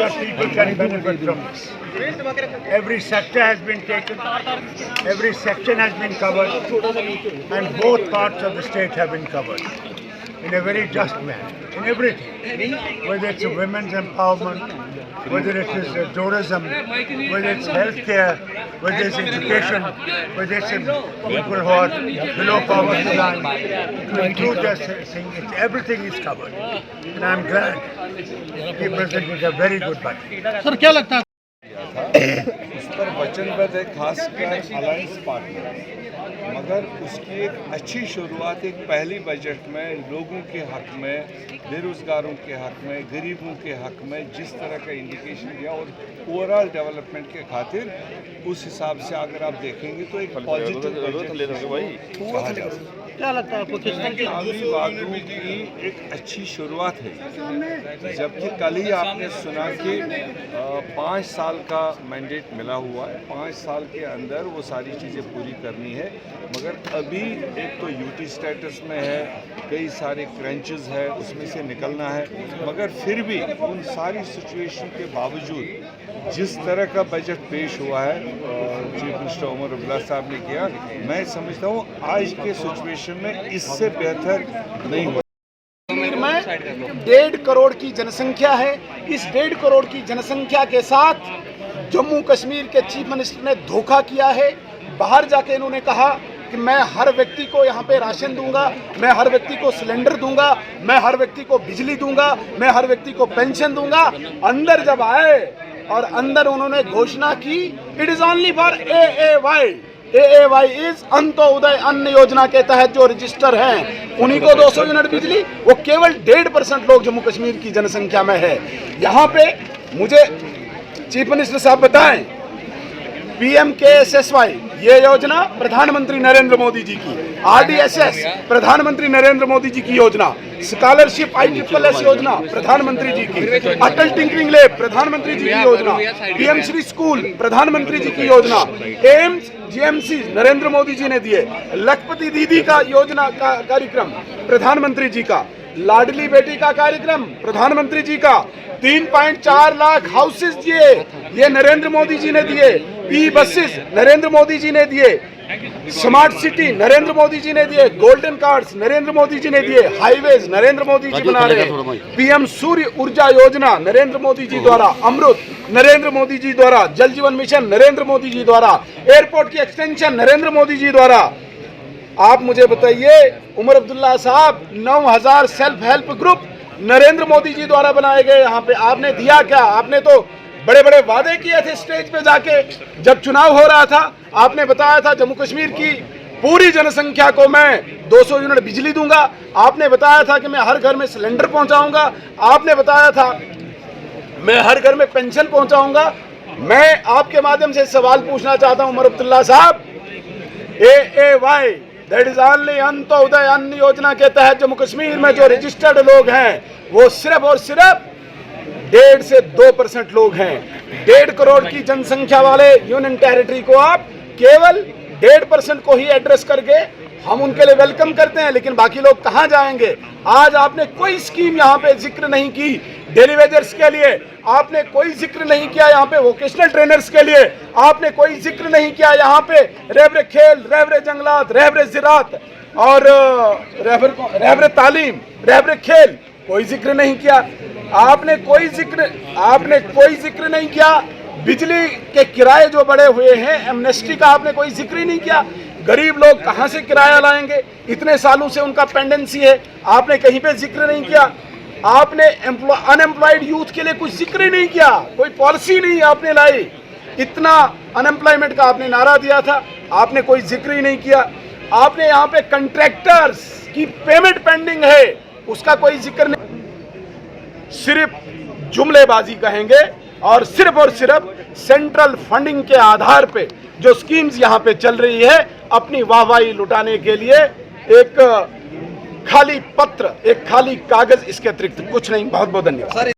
that people can benefit from this. Every sector has been taken, every section has been covered, and both parts of the state have been covered in a very just manner, in everything, whether it's a women's empowerment, whether it is tourism, whether it's healthcare, whether it's education, whether it's people who are below poverty line, to include this thing, everything is covered. And I'm glad he presented a very good budget. Sir क्या लगता है उस पर वचनबद्ध है, खासकर alliance partner, मगर उसकी एक अच्छी शुरुआत एक पहली बजट में लोगों के हक में, बेरोजगारों के हक में, गरीबों के हक में जिस तरह का इंडिकेशन दिया और ओवरऑल डेवलपमेंट के खातिर उस हिसाब से अगर आप देखेंगे तो एक पॉजिटिव क्या लगता है आपको किस तरह की वादों की एक अच्छी शुरुआत है, जबकि कल ही आपने सुना कि 5 साल का मैंडेट मिला हुआ है, 5 साल के अंदर वो सारी चीज़ें पूरी करनी है, मगर अभी एक तो यूटी स्टेटस में है, कई सारे क्रंचेस है, उसमें से निकलना है, मगर फिर भी उन सारी सिचुएशन के बावजूद जिस तरह का बजट पेश हुआ है चीफ मिनिस्टर उमर अब्दुल्ला साहब ने किया, मैं समझता हूँ आज के सिचुएशन में इससे बेहतर नहीं हो। कश्मीर में 1.5 करोड़ की जनसंख्या है। इस 1.5 करोड़ की जनसंख्या के साथ जम्मू कश्मीर के चीफ मिनिस्टर ने धोखा किया है। बाहर जाके इन्होंने कहा कि मैं हर व्यक्ति को यहाँ पे राशन दूंगा, मैं हर व्यक्ति को सिलेंडर दूंगा, मैं हर व्यक्ति को बिजली दूंगा, मैं हर व्यक्ति को पेंशन दूंगा। अंदर जब आए और अंदर उन्होंने घोषणा की, it is only for AAY is Antyodaya अन्न योजना के तहत जो रजिस्टर हैं उन्हीं को 200 यूनिट बिजली, वो केवल 1.5% लोग जम्मू कश्मीर की जनसंख्या में है। यहाँ पे मुझे चीफ मिनिस्टर साहब बताएं, PMKSSY ये योजना प्रधानमंत्री नरेंद्र मोदी जी की, RDSS प्रधानमंत्री नरेंद्र मोदी जी की योजना, स्कॉलरशिप ISSS योजना प्रधानमंत्री जी की, अटल टिंकरिंग लैब प्रधानमंत्री जी की योजना, PM श्री स्कूल प्रधानमंत्री जी की योजना, एम्स GMC नरेंद्र मोदी जी ने दिए, लखपति दीदी का योजना का कार्यक्रम प्रधानमंत्री जी का, लाडली बेटी का कार्यक्रम प्रधानमंत्री जी का, 3.4 लाख हाउसेस दिए ये नरेंद्र मोदी जी ने दिए, बसेस नरेंद्र मोदी जी ने दिए, स्मार्ट सिटी नरेंद्र मोदी जी ने दिए, गोल्डन कार्ड्स नरेंद्र मोदी जी ने दिए, हाईवेज नरेंद्र मोदी जी बना रहे, PM सूर्य ऊर्जा योजना नरेंद्र मोदी जी द्वारा, अमृत नरेंद्र मोदी जी द्वारा, जल जीवन मिशन नरेंद्र मोदी जी द्वारा, एयरपोर्ट की एक्सटेंशन नरेंद्र मोदी जी द्वारा। आप मुझे बताइए उमर अब्दुल्ला साहब, 9000 self help group Narendra Modi ji द्वारा बनाए गए। यहाँ पे आपने दिया क्या? आपने तो बड़े बड़े वादे किए थे स्टेज पे जाके, जब चुनाव हो रहा था आपने बताया था जम्मू कश्मीर की पूरी जनसंख्या को मैं 200 यूनिट बिजली दूंगा, आपने बताया था कि मैं हर घर में सिलेंडर पहुंचाऊंगा, आपने बताया था मैं हर घर में पेंशन पहुंचाऊंगा। मैं आपके माध्यम से सवाल पूछना चाहता हूं उमर अब्दुल्ला साहब, AAY that is only Antyodaya अन्न योजना के तहत जम्मू कश्मीर में जो रजिस्टर्ड लोग हैं वो सिर्फ और सिर्फ 1.5 से 2% लोग हैं। 1.5 करोड़ की जनसंख्या वाले यूनियन टेरिटरी को आप केवल 1.5% को ही एड्रेस करके हम उनके लिए वेलकम करते हैं, लेकिन बाकी लोग कहां जाएंगे? आज आपने कोई स्कीम यहाँ पे जिक्र नहीं की डेली वेजर्स के लिए, आपने कोई जिक्र नहीं किया यहाँ पे वोकेशनल ट्रेनर्स के लिए, आपने कोई जिक्र नहीं किया यहाँ पे रहबरे खेल, रहबरे जंगलात, रहबरे ज़राअत और रहबरे तालीम, रहबरे खेल, कोई जिक्र नहीं किया। आपने कोई जिक्र नहीं किया। बिजली के किराए जो बढ़े हुए हैं, एमनेस्टी का आपने कोई जिक्र ही नहीं किया। गरीब लोग कहां से किराया लाएंगे? इतने सालों से उनका पेंडेंसी है, आपने कहीं पे जिक्र नहीं किया। आपने अनएम्प्लॉयड यूथ के लिए कुछ जिक्र ही नहीं किया, कोई पॉलिसी नहीं आपने लाई। इतना अनएम्प्लॉयमेंट का आपने नारा दिया था, आपने कोई जिक्र ही नहीं किया। आपने यहाँ पे कंट्रैक्टर्स की पेमेंट पेंडिंग है, उसका कोई जिक्र नहीं। सिर्फ जुमलेबाजी कहेंगे और सिर्फ सेंट्रल फंडिंग के आधार पे जो स्कीम्स यहाँ पे चल रही है, अपनी वाहवाही लुटाने के लिए एक खाली पत्र, एक खाली कागज, इसके अतिरिक्त कुछ नहीं। बहुत बहुत धन्यवाद।